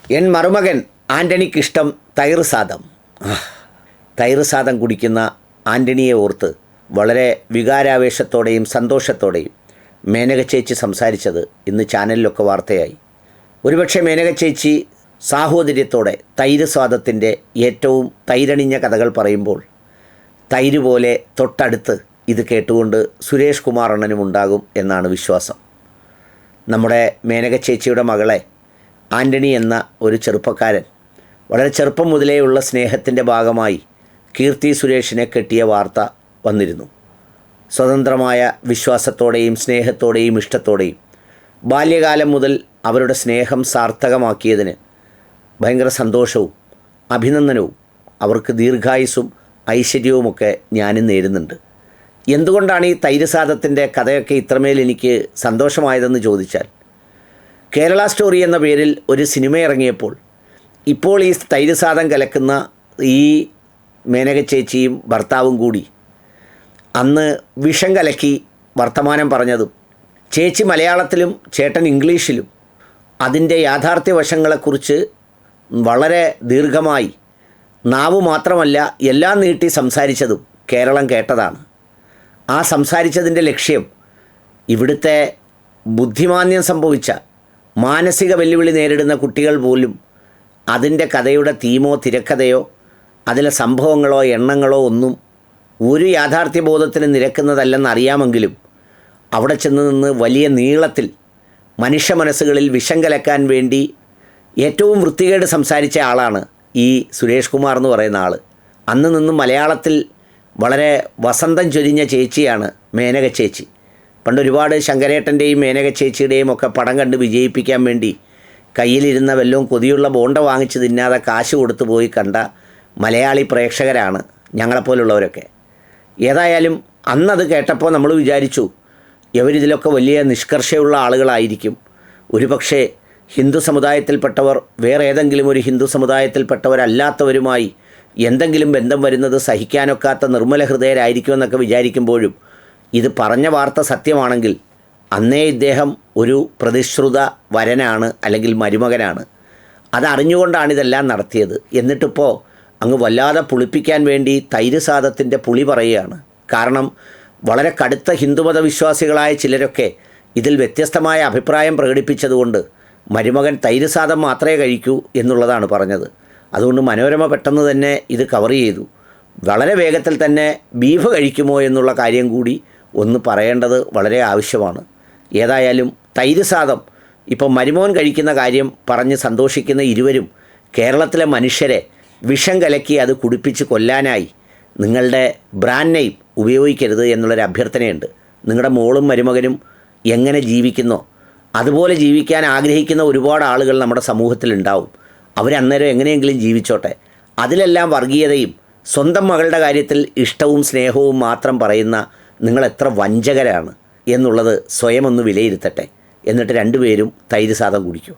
N മരുമകൻ ആൻ്റണിക്കിഷ്ടം തൈര് സാദം. തൈര് സാദം കുടിക്കുന്ന ആൻ്റണിയെ ഓർത്ത് വളരെ വികാരാവേശത്തോടെയും സന്തോഷത്തോടെയും മേനക ചേച്ചി സംസാരിച്ചത് ഇന്ന് ചാനലിലൊക്കെ വാർത്തയായി. ഒരുപക്ഷെ മേനക ചേച്ചി സാഹോദര്യത്തോടെ തൈര് സ്വാദത്തിൻ്റെ ഏറ്റവും തൈരണിഞ്ഞ കഥകൾ പറയുമ്പോൾ തൈര് പോലെ തൊട്ടടുത്ത് ഇത് കേട്ടുകൊണ്ട് സുരേഷ് കുമാർ അണ്ണനും ഉണ്ടാകും എന്നാണ് വിശ്വാസം. നമ്മുടെ മേനക ചേച്ചിയുടെ മകളെ ആൻ്റണി എന്ന ഒരു ചെറുപ്പക്കാരൻ വളരെ ചെറുപ്പം മുതലേയുള്ള സ്നേഹത്തിൻ്റെ ഭാഗമായി കീർത്തി സുരേഷിനെ കെട്ടിയ വാർത്ത വന്നിരുന്നു. സ്വതന്ത്രമായ വിശ്വാസത്തോടെയും സ്നേഹത്തോടെയും ഇഷ്ടത്തോടെയും ബാല്യകാലം മുതൽ അവരുടെ സ്നേഹം സാർത്ഥകമാക്കിയതിന് ഭയങ്കര സന്തോഷവും അഭിനന്ദനവും അവർക്ക് ദീർഘായുസ്സും ഐശ്വര്യവുമൊക്കെ ഞാനും നേരുന്നുണ്ട്. എന്തുകൊണ്ടാണ് ഈ തൈര് സാദത്തിൻ്റെ കഥയൊക്കെ ഇത്രമേൽ എനിക്ക് സന്തോഷമായതെന്ന് ചോദിച്ചാൽ, കേരള സ്റ്റോറി എന്ന പേരിൽ ഒരു സിനിമ ഇറങ്ങിയപ്പോൾ ഇപ്പോൾ ഈ തൈര് സാദം കലക്കുന്ന ഈ മേനക ചേച്ചിയും ഭർത്താവും കൂടി അന്ന് വിഷം കലക്കി വർത്തമാനം പറഞ്ഞതും ചേച്ചി മലയാളത്തിലും ചേട്ടൻ ഇംഗ്ലീഷിലും അതിൻ്റെ യാഥാർത്ഥ്യ വശങ്ങളെക്കുറിച്ച് വളരെ ദീർഘമായി നാവ് മാത്രമല്ല എല്ലാം നീട്ടി സംസാരിച്ചതും കേരളം കേട്ടതാണ്. ആ സംസാരിച്ചതിൻ്റെ ലക്ഷ്യം ഇവിടുത്തെ ബുദ്ധിമാന്ദ്യം സംഭവിച്ച മാനസിക വെല്ലുവിളി നേരിടുന്ന കുട്ടികൾ പോലും അതിൻ്റെ കഥയുടെ തീമോ തിരക്കഥയോ അതിലെ സംഭവങ്ങളോ എണ്ണങ്ങളോ ഒന്നും ഒരു യാഥാർത്ഥ്യബോധത്തിന് നിരക്കുന്നതല്ലെന്നറിയാമെങ്കിലും അവിടെ ചെന്ന് നിന്ന് വലിയ നീളത്തിൽ മനുഷ്യ മനസ്സുകളിൽ വിഷം കലക്കാൻ വേണ്ടി ഏറ്റവും വൃത്തികേട് സംസാരിച്ച ആളാണ് ഈ സുരേഷ് കുമാർ എന്ന് പറയുന്ന ആൾ. അന്ന് നിന്നും മലയാളത്തിൽ വളരെ വസന്തം ചൊരിഞ്ഞ ചേച്ചിയാണ് മേനക ചേച്ചി. പണ്ട് ഒരുപാട് ശങ്കരേട്ടൻ്റെയും മേനക ചേച്ചിയുടെയും ഒക്കെ പടം കണ്ട് വിജയിപ്പിക്കാൻ വേണ്ടി കയ്യിലിരുന്ന വല്ലതും കൊതിയുള്ള ബോണ്ട വാങ്ങിച്ച് തിന്നാതെ കാശ് കൊടുത്തു പോയി കണ്ട മലയാളി പ്രേക്ഷകരാണ് ഞങ്ങളെപ്പോലുള്ളവരൊക്കെ. ഏതായാലും അന്നത് കേട്ടപ്പോൾ നമ്മൾ വിചാരിച്ചു ഇവരിതിലൊക്കെ വലിയ നിഷ്കർഷയുള്ള ആളുകളായിരിക്കും. ഒരുപക്ഷെ ഹിന്ദു സമുദായത്തിൽപ്പെട്ടവർ വേറെ ഏതെങ്കിലും ഒരു ഹിന്ദു സമുദായത്തിൽപ്പെട്ടവരല്ലാത്തവരുമായി എന്തെങ്കിലും ബന്ധം വരുന്നത് സഹിക്കാനൊക്കാത്ത നിർമ്മല ഹൃദയരായിരിക്കുമെന്നൊക്കെ വിചാരിക്കുമ്പോഴും ഇത് പറഞ്ഞ വാർത്ത സത്യമാണെങ്കിൽ അന്നേ ഇദ്ദേഹം ഒരു പ്രതിശ്രുത വരനാണ് അല്ലെങ്കിൽ മരുമകനാണ്. അതറിഞ്ഞുകൊണ്ടാണ് ഇതെല്ലാം നടത്തിയത്. എന്നിട്ടിപ്പോൾ അങ്ങ് വല്ലാതെ പുളിപ്പിക്കാൻ വേണ്ടി തൈര് സാദത്തിൻ്റെ പുളി പറയുകയാണ്. കാരണം വളരെ കടുത്ത ഹിന്ദുമത വിശ്വാസികളായ ചിലരൊക്കെ ഇതിൽ വ്യത്യസ്തമായ അഭിപ്രായം പ്രകടിപ്പിച്ചതുകൊണ്ട് മരുമകൻ തൈര് സാദം മാത്രമേ കഴിക്കൂ എന്നുള്ളതാണ് പറഞ്ഞത്. അതുകൊണ്ട് മനോരമ പെട്ടെന്ന് തന്നെ ഇത് കവർ ചെയ്തു. വളരെ വേഗത്തിൽ തന്നെ ബീഫ് കഴിക്കുമോ എന്നുള്ള കാര്യം കൂടി ഒന്ന് പറയേണ്ടത് വളരെ ആവശ്യമാണ്. ഏതായാലും തൈര് സാദം ഇപ്പോൾ മരുമോൻ കഴിക്കുന്ന കാര്യം പറഞ്ഞ് സന്തോഷിക്കുന്ന ഇരുവരും കേരളത്തിലെ മനുഷ്യരെ വിഷം കലക്കി അത് കുടിപ്പിച്ച് കൊല്ലാനായി നിങ്ങളുടെ ബ്രാൻഡ് നെയിം ഉപയോഗിക്കരുത് എന്നുള്ളൊരു അഭ്യർത്ഥനയുണ്ട്. നിങ്ങളുടെ മോളും മരുമകനും എങ്ങനെ ജീവിക്കുന്നോ അതുപോലെ ജീവിക്കാൻ ആഗ്രഹിക്കുന്ന ഒരുപാട് ആളുകൾ നമ്മുടെ സമൂഹത്തിലുണ്ടാവും. അവരന്നേരം എങ്ങനെയെങ്കിലും ജീവിച്ചോട്ടെ. അതിലെല്ലാം വർഗീയതയും സ്വന്തം മകളുടെ കാര്യത്തിൽ ഇഷ്ടവും സ്നേഹവും മാത്രം പറയുന്ന നിങ്ങളെത്ര വഞ്ചകരാണ് എന്നുള്ളത് സ്വയം ഒന്ന് വിലയിരുത്തട്ടെ. എന്നിട്ട് രണ്ടുപേരും തൈര് സാദം കുടിക്കൂ.